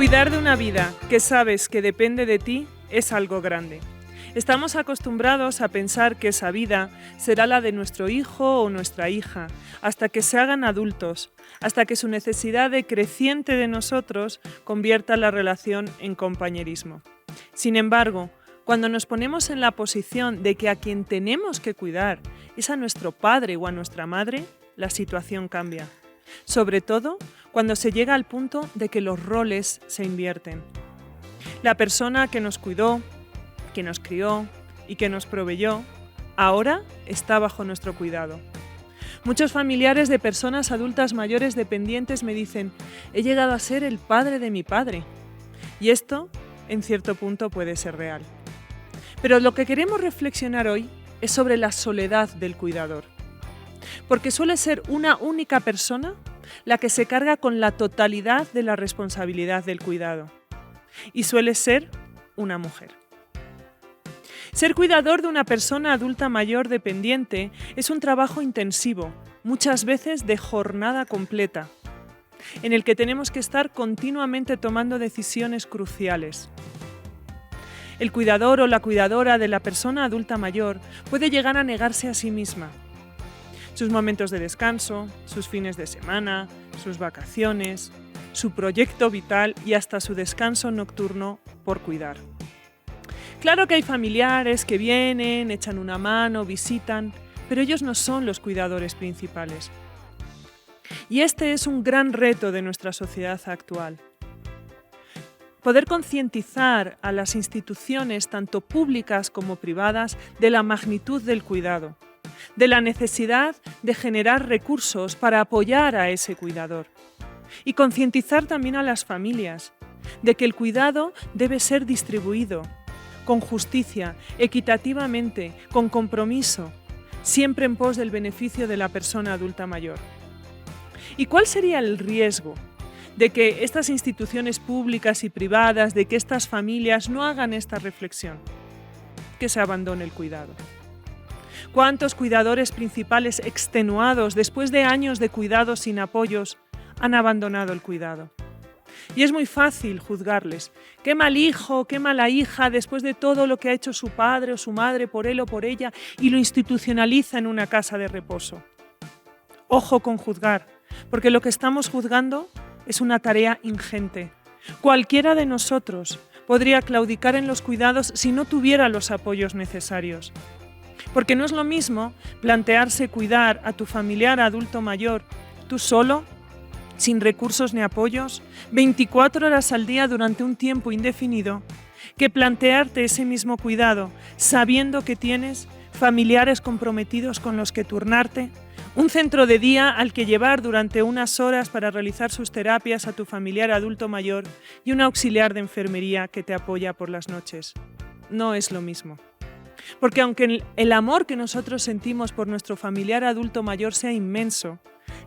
Cuidar de una vida que sabes que depende de ti es algo grande. Estamos acostumbrados a pensar que esa vida será la de nuestro hijo o nuestra hija, hasta que se hagan adultos, hasta que su necesidad creciente de nosotros convierta la relación en compañerismo. Sin embargo, cuando nos ponemos en la posición de que a quien tenemos que cuidar es a nuestro padre o a nuestra madre, la situación cambia. Sobre todo cuando se llega al punto de que los roles se invierten. La persona que nos cuidó, que nos crió y que nos proveyó, ahora está bajo nuestro cuidado. Muchos familiares de personas adultas mayores dependientes me dicen: he llegado a ser el padre de mi padre. Y esto, en cierto punto, puede ser real. Pero lo que queremos reflexionar hoy es sobre la soledad del cuidador. Porque suele ser una única persona la que se carga con la totalidad de la responsabilidad del cuidado. Y suele ser una mujer. Ser cuidador de una persona adulta mayor dependiente es un trabajo intensivo, muchas veces de jornada completa, en el que tenemos que estar continuamente tomando decisiones cruciales. El cuidador o la cuidadora de la persona adulta mayor puede llegar a negarse a sí misma. Sus momentos de descanso, sus fines de semana, sus vacaciones, su proyecto vital y hasta su descanso nocturno por cuidar. Claro que hay familiares que vienen, echan una mano, visitan, pero ellos no son los cuidadores principales. Y este es un gran reto de nuestra sociedad actual. Poder concientizar a las instituciones, tanto públicas como privadas, de la magnitud del cuidado, de la necesidad de generar recursos para apoyar a ese cuidador. Y concientizar también a las familias de que el cuidado debe ser distribuido con justicia, equitativamente, con compromiso, siempre en pos del beneficio de la persona adulta mayor. ¿Y cuál sería el riesgo de que estas instituciones públicas y privadas, de que estas familias no hagan esta reflexión? Que se abandone el cuidado. ¿Cuántos cuidadores principales extenuados, después de años de cuidados sin apoyos, han abandonado el cuidado? Y es muy fácil juzgarles. Qué mal hijo, qué mala hija, después de todo lo que ha hecho su padre o su madre por él o por ella, y lo institucionaliza en una casa de reposo. Ojo con juzgar, porque lo que estamos juzgando es una tarea ingente. Cualquiera de nosotros podría claudicar en los cuidados si no tuviera los apoyos necesarios. Porque no es lo mismo plantearse cuidar a tu familiar adulto mayor tú solo, sin recursos ni apoyos, 24 horas al día durante un tiempo indefinido, que plantearte ese mismo cuidado sabiendo que tienes familiares comprometidos con los que turnarte, un centro de día al que llevar durante unas horas para realizar sus terapias a tu familiar adulto mayor y un auxiliar de enfermería que te apoya por las noches. No es lo mismo. Porque aunque el amor que nosotros sentimos por nuestro familiar adulto mayor sea inmenso,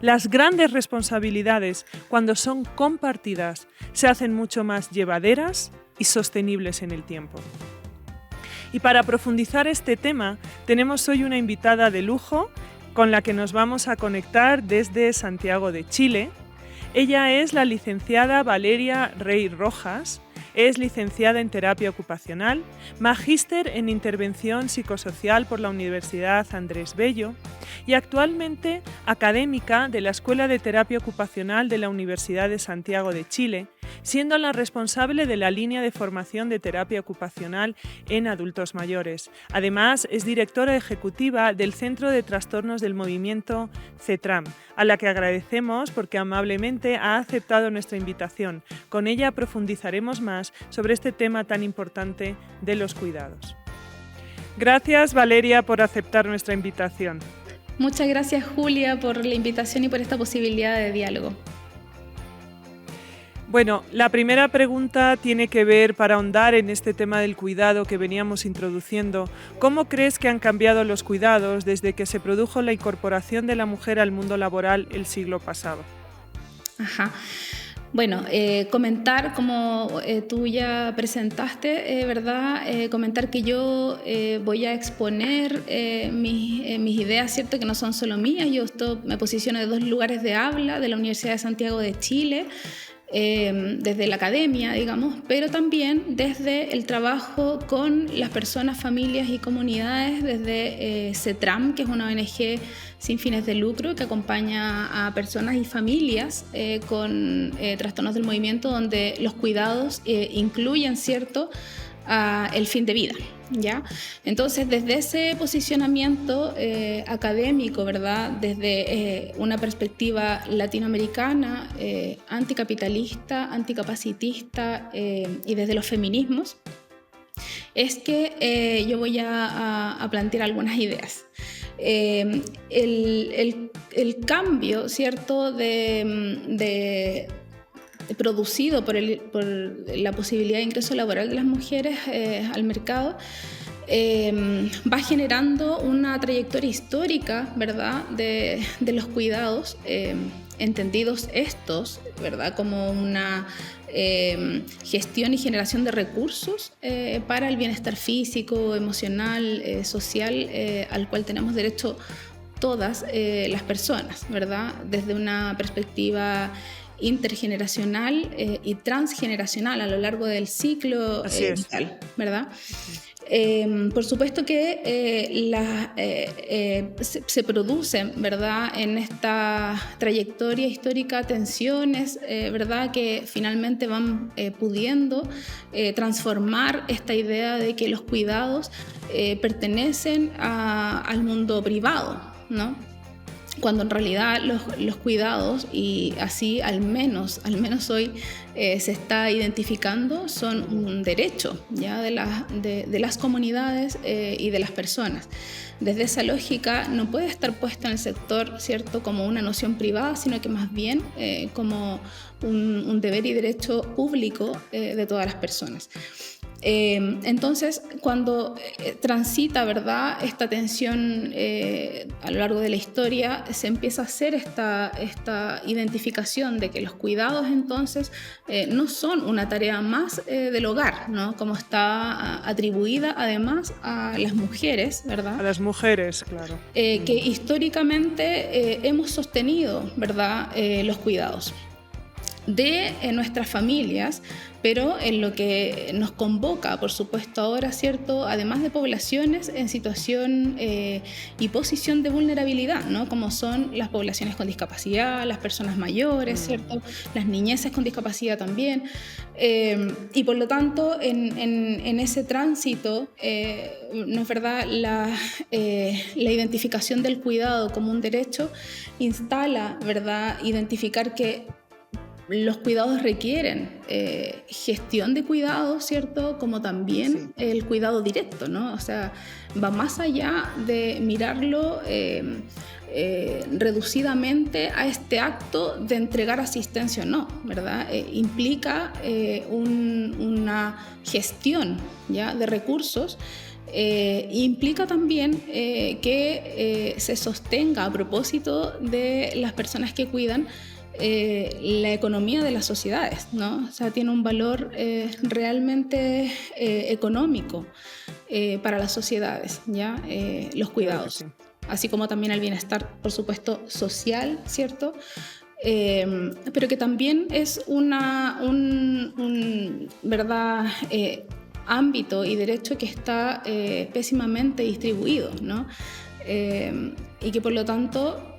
las grandes responsabilidades, cuando son compartidas, se hacen mucho más llevaderas y sostenibles en el tiempo. Y para profundizar este tema, tenemos hoy una invitada de lujo con la que nos vamos a conectar desde Santiago de Chile. Ella es la licenciada Valeria Rey Rojas. Es licenciada en terapia ocupacional, magíster en intervención psicosocial por la Universidad Andrés Bello y actualmente académica de la Escuela de Terapia Ocupacional de la Universidad de Santiago de Chile, siendo la responsable de la línea de formación de terapia ocupacional en adultos mayores. Además, es directora ejecutiva del Centro de Trastornos del Movimiento CETRAM, a la que agradecemos porque amablemente ha aceptado nuestra invitación. Con ella profundizaremos más sobre este tema tan importante de los cuidados. Gracias, Valeria, por aceptar nuestra invitación. Muchas gracias, Julia, por la invitación y por esta posibilidad de diálogo. Bueno, la primera pregunta tiene que ver, para ahondar en este tema del cuidado que veníamos introduciendo, ¿cómo crees que han cambiado los cuidados desde que se produjo la incorporación de la mujer al mundo laboral el siglo pasado? Bueno, comentar, como tú ya presentaste, ¿verdad? Comentar que yo voy a exponer mis ideas, ¿cierto? Que no son solo mías. Me posiciono de 2 lugares de habla, de la Universidad de Santiago de Chile, desde la academia, digamos, pero también desde el trabajo con las personas, familias y comunidades, desde CETRAM, que es una ONG sin fines de lucro que acompaña a personas y familias con trastornos del movimiento, donde los cuidados incluyen, ¿cierto?, el fin de vida, ¿ya? Entonces, desde ese posicionamiento académico, ¿verdad?, desde una perspectiva latinoamericana, anticapitalista, anticapacitista y desde los feminismos, es que yo voy a plantear algunas ideas. El cambio, ¿cierto?, producido por la posibilidad de ingreso laboral de las mujeres al mercado, va generando una trayectoria histórica, ¿verdad?, de los cuidados, entendidos estos, ¿verdad?, como una gestión y generación de recursos para el bienestar físico, emocional, social, al cual tenemos derecho todas las personas, ¿verdad?, desde una perspectiva intergeneracional y transgeneracional a lo largo del ciclo vital, ¿verdad? Por supuesto que se producen, ¿verdad?, en esta trayectoria histórica tensiones, ¿verdad?, que finalmente van pudiendo transformar esta idea de que los cuidados pertenecen al mundo privado, ¿no?, cuando en realidad los cuidados, y así al menos hoy se está identificando, son un derecho, ¿ya?, de las comunidades y de las personas. Desde esa lógica no puede estar puesta en el sector, ¿cierto?, como una noción privada, sino que más bien como un deber y derecho público de todas las personas. Entonces, cuando transita, ¿verdad?, esta tensión a lo largo de la historia, se empieza a hacer esta identificación de que los cuidados entonces no son una tarea más del hogar, ¿no?, como está atribuida además a las mujeres, ¿verdad? A las mujeres, claro. Que históricamente hemos sostenido, ¿verdad?, los cuidados de nuestras familias, pero en lo que nos convoca, por supuesto, ahora, ¿cierto?, además de poblaciones en situación y posición de vulnerabilidad, ¿no?, como son las poblaciones con discapacidad, las personas mayores, ¿cierto?, las niñeces con discapacidad también, y por lo tanto, en ese tránsito, ¿no es verdad?, la identificación del cuidado como un derecho instala, ¿verdad?, identificar que los cuidados requieren gestión de cuidados, ¿cierto?, como también el cuidado directo, ¿no? O sea, va más allá de mirarlo reducidamente a este acto de entregar asistencia o no, ¿verdad? Implica una gestión, ¿ya?, de recursos. Implica también que se sostenga, a propósito de las personas que cuidan, la economía de las sociedades, ¿no? O sea, tiene un valor realmente económico para las sociedades, ¿ya? Los cuidados, sí. Así como también el bienestar, por supuesto, social, ¿cierto? Pero que también es un ¿verdad?, ámbito y derecho que está pésimamente distribuido, ¿no? Y que por lo tanto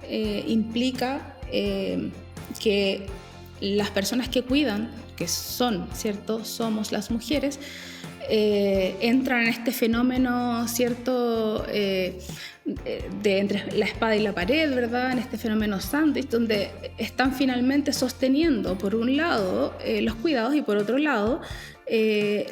implica que las personas que cuidan, que son, ¿cierto?, somos las mujeres, entran en este fenómeno, ¿cierto?, de entre la espada y la pared, ¿verdad?, en este fenómeno sándwich, donde están finalmente sosteniendo, por un lado, los cuidados y por otro lado,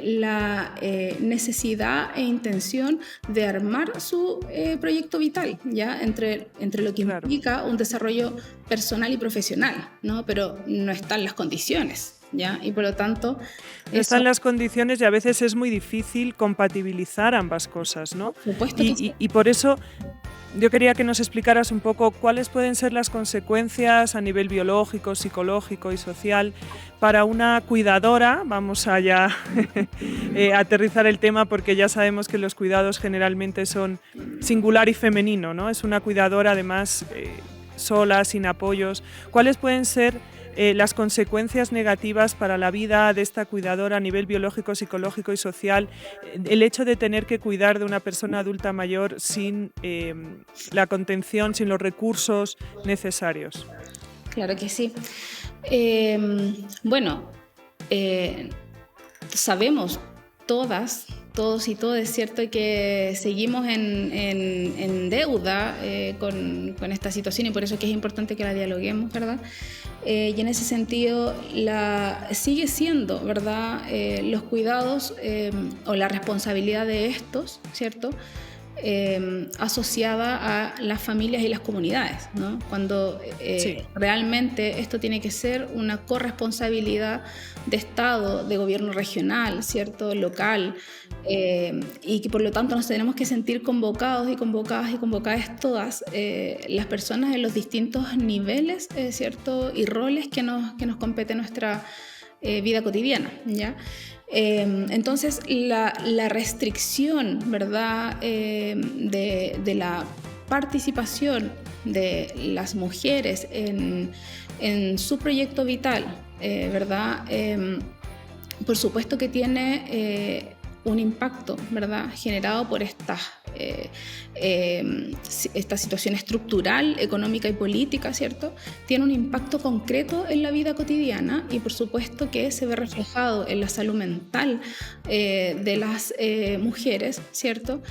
la necesidad e intención de armar su proyecto vital, ¿ya?, entre lo que implica un desarrollo personal y profesional, ¿no? Pero no están las condiciones, ¿ya? Y por lo tanto... No están las condiciones y a veces es muy difícil compatibilizar ambas cosas, ¿no? Por supuesto que sí. Y por eso yo quería que nos explicaras un poco cuáles pueden ser las consecuencias a nivel biológico, psicológico y social para una cuidadora. Vamos a ya aterrizar el tema, porque ya sabemos que los cuidados generalmente son singular y femenino, ¿no? Es una cuidadora además sola, sin apoyos. ¿Cuáles pueden ser las consecuencias negativas para la vida de esta cuidadora a nivel biológico, psicológico y social, el hecho de tener que cuidar de una persona adulta mayor sin la contención, sin los recursos necesarios. Claro que sí. Bueno, sabemos todos y todas, es cierto que seguimos en deuda con esta situación y por eso es que es importante que la dialoguemos, ¿verdad? Y en ese sentido sigue siendo, ¿verdad? Los cuidados o la responsabilidad de estos, ¿cierto? Asociada a las familias y las comunidades, ¿no? Cuando sí, realmente esto tiene que ser una corresponsabilidad de Estado, de gobierno regional, ¿cierto? Local, y que por lo tanto nos tenemos que sentir convocados y convocadas todas las personas en los distintos niveles, ¿cierto? Y roles que nos compete en nuestra vida cotidiana, ¿ya? Entonces la restricción, ¿verdad? De la participación de las mujeres en su proyecto vital, ¿verdad? Por supuesto que tiene un impacto, ¿verdad? Generado por esta situación estructural, económica y política, ¿cierto? Tiene un impacto concreto en la vida cotidiana y por supuesto que se ve reflejado en la salud mental de las mujeres, ¿cierto?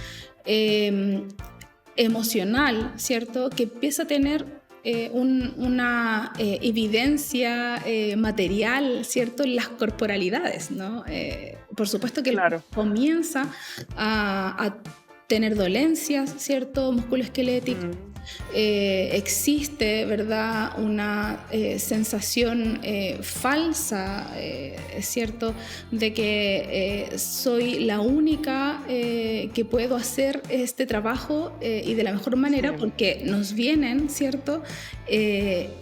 Emocional, ¿cierto? Que empieza a tener una evidencia material, ¿cierto? En las corporalidades, ¿no? Por supuesto que claro, comienza a tener dolencias, ¿cierto? Musculoesqueléticas. Existe, ¿verdad? Una sensación falsa, ¿cierto? De que soy la única que puedo hacer este trabajo y de la mejor manera, porque nos vienen, ¿cierto?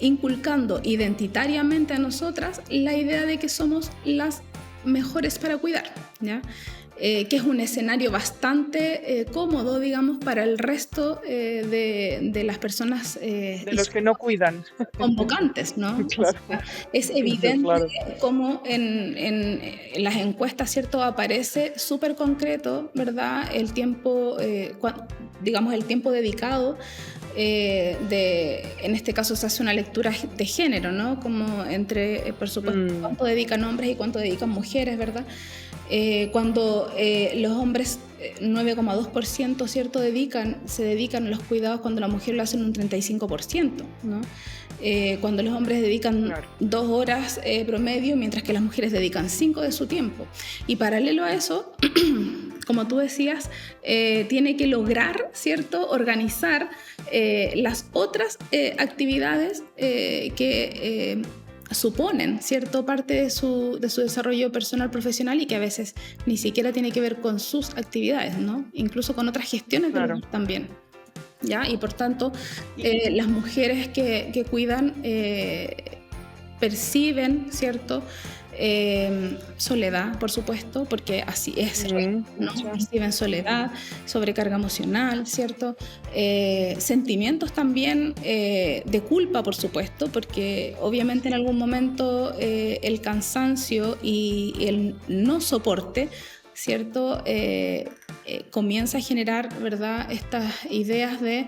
Inculcando identitariamente a nosotras la idea de que somos las mejores para cuidar, ¿ya? Que es un escenario bastante cómodo, digamos, para el resto de las personas. De los que no cuidan. Convocantes, ¿no? Claro. O sea, es evidente claro, cómo en las encuestas, ¿cierto? Aparece súper concreto, ¿verdad? El tiempo, digamos, el tiempo dedicado. En este caso se hace una lectura de género, ¿no? Como entre, por supuesto, cuánto dedican hombres y cuánto dedican mujeres, ¿verdad? Cuando los hombres 9,2%, ¿cierto? se dedican a los cuidados, cuando la mujer lo hacen un 35%, ¿no? Cuando los hombres dedican 2 horas promedio, mientras que las mujeres dedican 5 de su tiempo. Y paralelo a eso, como tú decías, tiene que lograr, ¿cierto? Organizar las otras actividades que suponen, ¿cierto? Parte de su desarrollo personal profesional y que a veces ni siquiera tiene que ver con sus actividades, ¿no? Incluso con otras gestiones también. ¿Ya? Y por tanto, las mujeres que cuidan perciben, ¿cierto? Soledad, por supuesto, porque así es, ¿no? Perciben soledad, sobrecarga emocional, ¿cierto? Sentimientos también de culpa, por supuesto, porque obviamente en algún momento el cansancio y el no soporte, ¿cierto? Comienza a generar, ¿verdad? Estas ideas de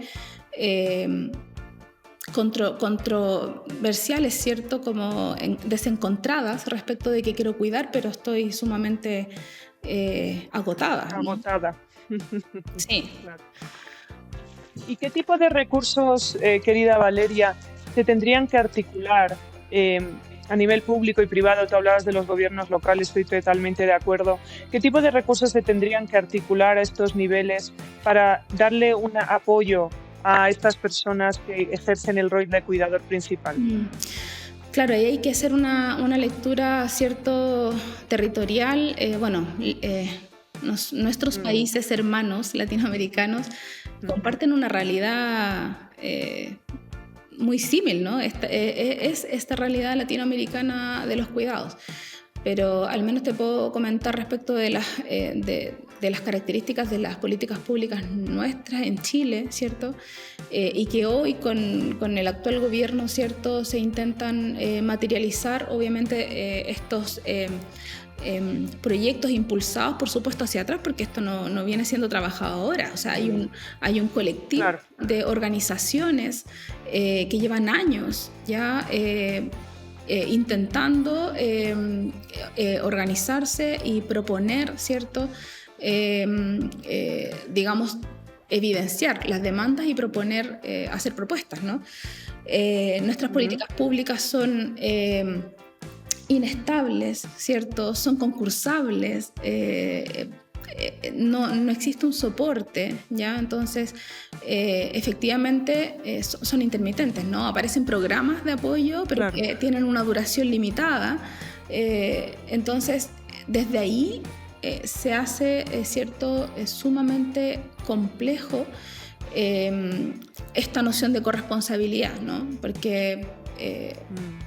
controversiales, ¿cierto? Como desencontradas respecto de que quiero cuidar, pero estoy sumamente agotada. Agotada. ¿No? Sí. Claro. ¿Y qué tipo de recursos, querida Valeria, se tendrían que articular a nivel público y privado? Tú hablabas de los gobiernos locales, estoy totalmente de acuerdo. ¿Qué tipo de recursos se tendrían que articular a estos niveles para darle un apoyo a estas personas que ejercen el rol de cuidador principal? Claro, ahí hay que hacer una lectura, ¿cierto? Territorial. Nuestros países hermanos latinoamericanos comparten una realidad muy similar, ¿no? Es esta realidad latinoamericana de los cuidados. pero al menos te puedo comentar respecto de las características de las políticas públicas nuestras en Chile, ¿cierto? Y que hoy con el actual gobierno, ¿cierto?, se intentan materializar, obviamente, estos proyectos impulsados, por supuesto, hacia atrás, porque esto no viene siendo trabajado ahora. O sea, hay un colectivo Claro. de organizaciones que llevan años ya intentando organizarse y proponer, ¿cierto?, digamos, evidenciar las demandas y proponer, hacer propuestas, ¿no? Nuestras políticas públicas son inestables, ¿cierto? Son concursables, no existe un soporte, ¿ya? Entonces, efectivamente, son intermitentes, ¿no? Aparecen programas de apoyo, pero Claro. que tienen una duración limitada. Entonces, desde ahí se hace, ¿cierto?, sumamente complejo esta noción de corresponsabilidad, ¿no? Porque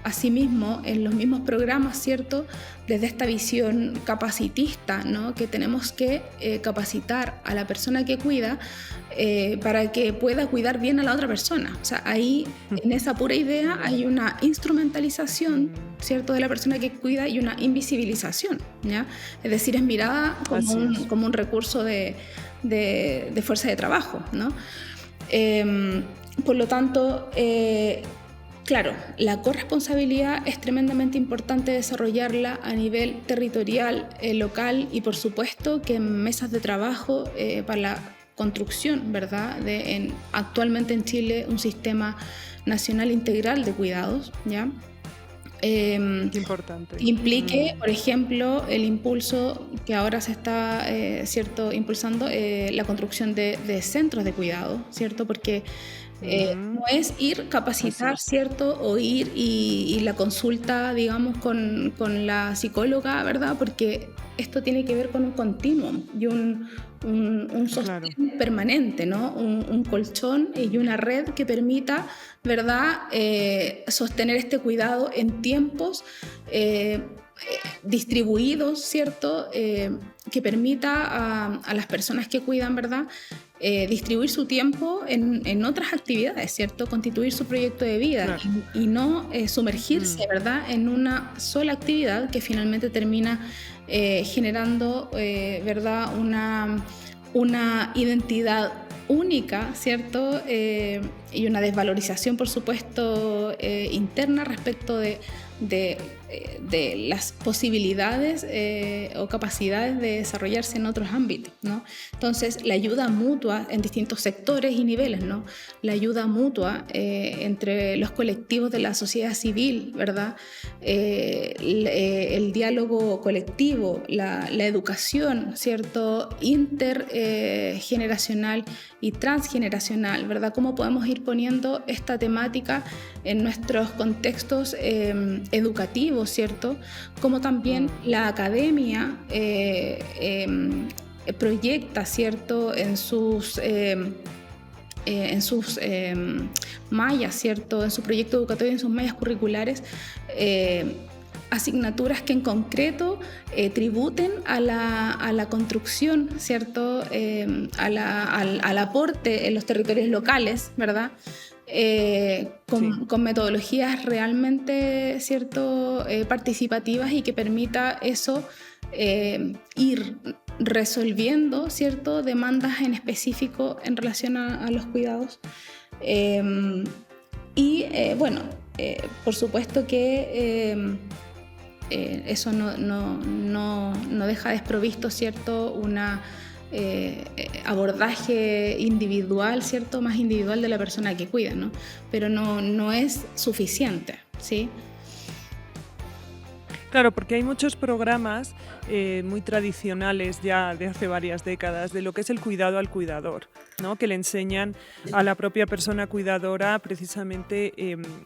asimismo, en los mismos programas, ¿cierto?, desde esta visión capacitista, ¿no?, que tenemos que capacitar a la persona que cuida para que pueda cuidar bien a la otra persona. O sea, ahí, en esa pura idea, hay una instrumentalización, ¿cierto?, de la persona que cuida y una invisibilización, ¿ya? Es decir, es mirada como un recurso de fuerza de trabajo, ¿no? Por lo tanto, claro, la corresponsabilidad es tremendamente importante desarrollarla a nivel territorial, local y, por supuesto, que en mesas de trabajo para la construcción, ¿verdad?, actualmente en Chile un sistema nacional integral de cuidados, ¿ya? Importante. Implique, por ejemplo, el impulso que ahora se está ¿cierto?, impulsando, la construcción de centros de cuidado, ¿cierto? Porque no es ir capacitar, ¿cierto?, o ir y la consulta, digamos, con la psicóloga, ¿verdad? Porque esto tiene que ver con un continuum y un sostén permanente, ¿no? Un colchón y una red que permita, ¿verdad?, sostener este cuidado en tiempos distribuidos, ¿cierto?, que permita a las personas que cuidan, ¿verdad?, distribuir su tiempo en otras actividades, ¿cierto?, constituir su proyecto de vida y no sumergirse, ¿verdad?, en una sola actividad que finalmente termina generando, ¿verdad?, una identidad única, ¿cierto?, y una desvalorización, por supuesto, interna respecto de las posibilidades o capacidades de desarrollarse en otros ámbitos, ¿no? Entonces, la ayuda mutua en distintos sectores y niveles, ¿no? La ayuda mutua entre los colectivos de la sociedad civil, ¿verdad? El diálogo colectivo, la educación, ¿cierto?, intergeneracional y transgeneracional, ¿verdad? ¿Cómo podemos ir poniendo esta temática en nuestros contextos educativos, ¿cierto? Como también la academia proyecta, ¿cierto?, en sus mallas, ¿cierto?, en su proyecto educativo y en sus mallas curriculares, asignaturas que en concreto tributen a la construcción, ¿cierto?, al aporte en los territorios locales, ¿verdad?, con metodologías realmente, ¿cierto?, participativas y que permita eso ir resolviendo, ¿cierto?, demandas en específico en relación a los cuidados. Bueno, por supuesto que eso no deja desprovisto, ¿cierto?, una abordaje individual, ¿cierto?, más individual de la persona que cuida, ¿no? Pero no es suficiente, ¿sí? Claro, porque hay muchos programas muy tradicionales ya de hace varias décadas de lo que es el cuidado al cuidador, ¿no?, que le enseñan a la propia persona cuidadora precisamente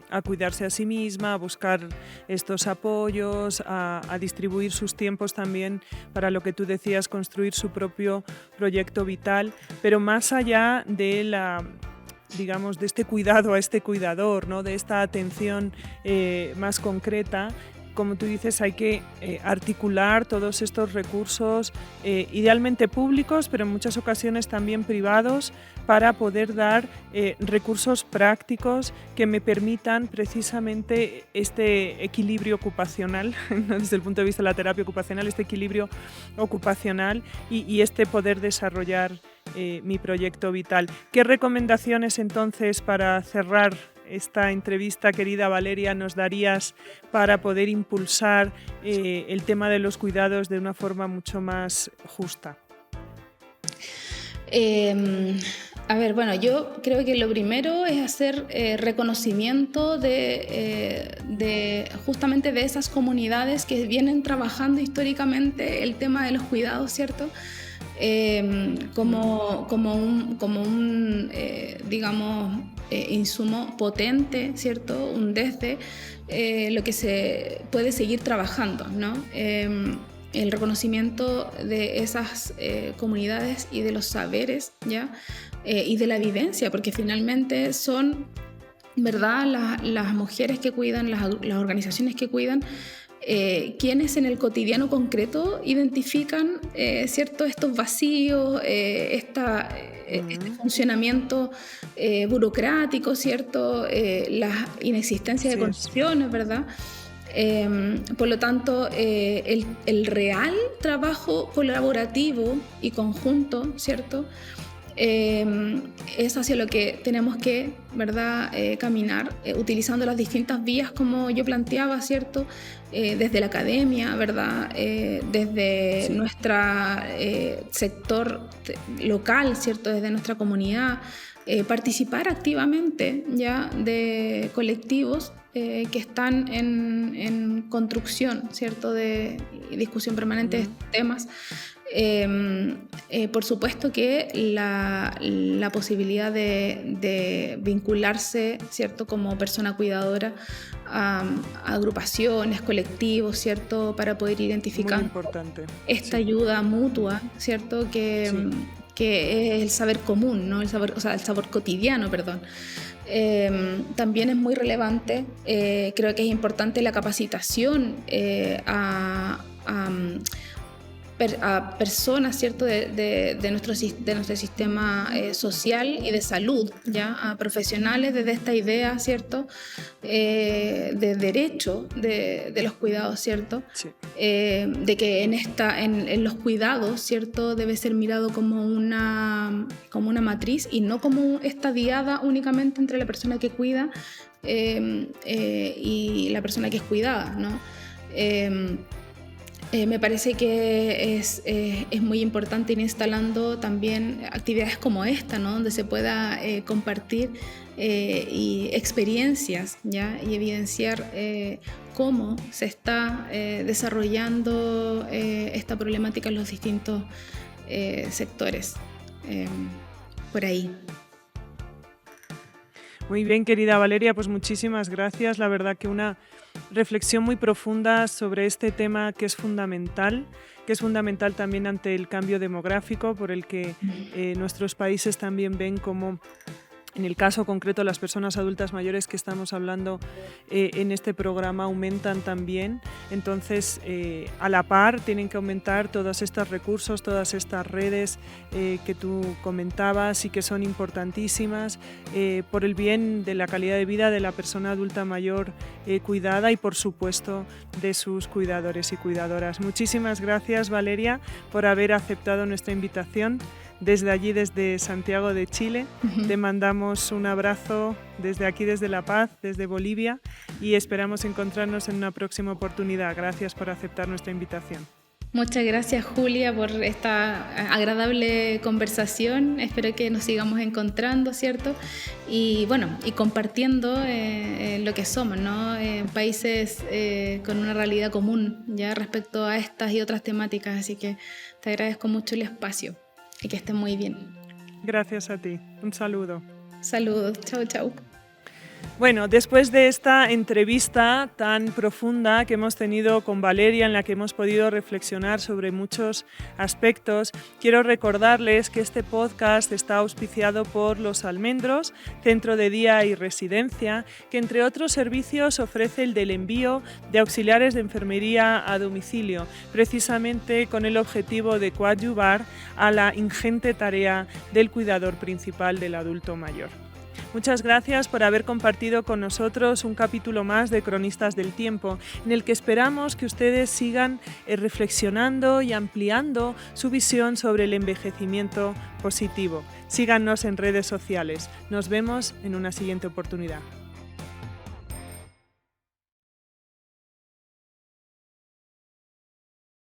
a cuidarse a sí misma, a buscar estos apoyos, a distribuir sus tiempos también para lo que tú decías, construir su propio proyecto vital, pero más allá de digamos, de este cuidado a este cuidador, ¿no?, de esta atención más concreta. como tú dices, hay que articular todos estos recursos, idealmente públicos, pero en muchas ocasiones también privados, para poder dar recursos prácticos que me permitan precisamente este equilibrio ocupacional, ¿no? Desde el punto de vista de la terapia ocupacional, este equilibrio ocupacional y este poder desarrollar mi proyecto vital. ¿Qué recomendaciones entonces para cerrar esta entrevista, querida Valeria, nos darías para poder impulsar el tema de los cuidados de una forma mucho más justa? A ver, bueno, yo creo que lo primero es hacer reconocimiento justamente de esas comunidades que vienen trabajando históricamente el tema de los cuidados, ¿cierto? Como un digamos, insumo potente, ¿cierto? Un desde lo que se puede seguir trabajando, ¿no? El reconocimiento de esas comunidades y de los saberes, ¿ya? Y de la vivencia, porque finalmente son, ¿verdad?, las mujeres que cuidan, las organizaciones que cuidan, quienes en el cotidiano concreto identifican, ¿cierto?, estos vacíos, este funcionamiento burocrático, ¿cierto?, la inexistencia de condiciones, ¿verdad? Por lo tanto, el real trabajo colaborativo y conjunto, ¿cierto?, es hacia lo que tenemos que, ¿verdad?, caminar, utilizando las distintas vías como yo planteaba, ¿cierto?, desde la academia, ¿verdad?, desde nuestro sector local, ¿cierto?, desde nuestra comunidad, participar activamente ya de colectivos que están en construcción, ¿cierto?, de discusión permanente de estos temas. Por supuesto que la posibilidad de vincularse, ¿cierto?, como persona cuidadora a agrupaciones, colectivos, ¿cierto?, para poder identificar esta ayuda mutua, ¿cierto?, que es el saber común, ¿no? El saber cotidiano, perdón. También es muy relevante, creo que es importante la capacitación a personas, ¿cierto?, de nuestro sistema social y de salud, ¿ya?, a profesionales desde esta idea, ¿cierto?, de derecho de los cuidados, ¿cierto? Sí. De que en los cuidados, ¿cierto?, debe ser mirado como una matriz y no como esta diada únicamente entre la persona que cuida y la persona que es cuidada, ¿no? Me parece que es muy importante ir instalando también actividades como esta, ¿no?, donde se pueda compartir y experiencias, ¿ya?, y evidenciar cómo se está desarrollando esta problemática en los distintos sectores. Por ahí. Muy bien, querida Valeria, pues muchísimas gracias. La verdad que una reflexión muy profunda sobre este tema que es fundamental también ante el cambio demográfico por el que nuestros países también ven como, en el caso concreto, las personas adultas mayores que estamos hablando en este programa aumentan también. Entonces, a la par, tienen que aumentar todos estos recursos, todas estas redes que tú comentabas y que son importantísimas por el bien de la calidad de vida de la persona adulta mayor cuidada y, por supuesto, de sus cuidadores y cuidadoras. Muchísimas gracias, Valeria, por haber aceptado nuestra invitación. Desde allí, desde Santiago de Chile, te mandamos un abrazo desde aquí, desde La Paz, desde Bolivia, y esperamos encontrarnos en una próxima oportunidad. Gracias por aceptar nuestra invitación. Muchas gracias, Julia, por esta agradable conversación. Espero que nos sigamos encontrando, ¿cierto? Y bueno, y compartiendo lo que somos, ¿no? Países con una realidad común, ya, respecto a estas y otras temáticas. Así que te agradezco mucho el espacio. Y que estén muy bien. Gracias a ti. Un saludo. Saludos. Chau, chau. Bueno, después de esta entrevista tan profunda que hemos tenido con Valeria, en la que hemos podido reflexionar sobre muchos aspectos, quiero recordarles que este podcast está auspiciado por Los Almendros, Centro de Día y Residencia, que entre otros servicios ofrece el del envío de auxiliares de enfermería a domicilio, precisamente con el objetivo de coadyuvar a la ingente tarea del cuidador principal del adulto mayor. Muchas gracias por haber compartido con nosotros un capítulo más de Cronistas del Tiempo, en el que esperamos que ustedes sigan reflexionando y ampliando su visión sobre el envejecimiento positivo. Síganos en redes sociales. Nos vemos en una siguiente oportunidad.